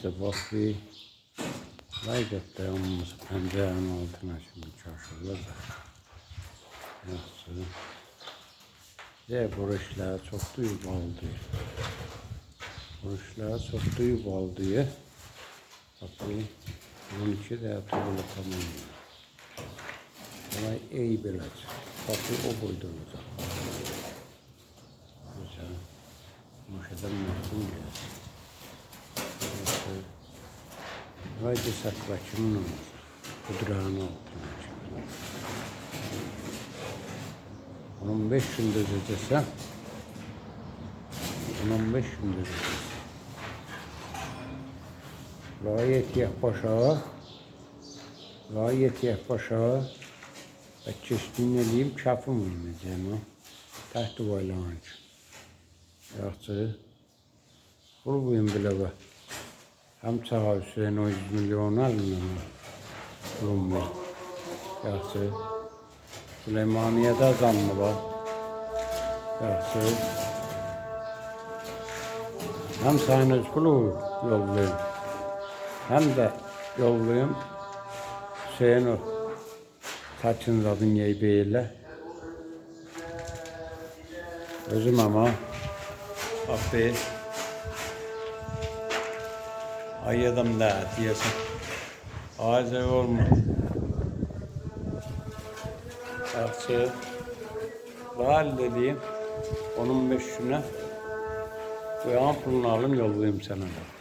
Neyse bak bir layık da olması pencerenin altına şimdi çarşılar da. Nasıl? Bu işler çok duyup aldı. Bu işler çok duyup aldı. Bakayım. Bunun içi de tuğla tamam. Olay iyi bilecek. Bakayım o buyduracak. Güzel. Muşadan mahkum gelsin. Vay da saklaşımın olur. Kudrağını altına çıkıyor. Onun 5 günde desem, 15 günde desem. Gayet yaklaşa, gayet yaklaşa. Çeşitliğini eləyim, çapım verməyəcəm ha. Təhti vaylanç. Yaxşı. Qurbayım bilə və. Həm Çağa Hüseyin o 100 milyon alınır. Qurumlu. Yaxşı. Süleymaniye'de zanlı var. Yaxşı. Hem sənin öz pulu yollayım. Hem de yollayım. Hüseyin o. Saçın zadın yeybeyle. Özüm ama. Abi. Ayyadım da diyorsun. Ağzı olma. Yaxşı. Var dediğim. Onun 5'üne. Uyan pulunu alım yollayayım sana da.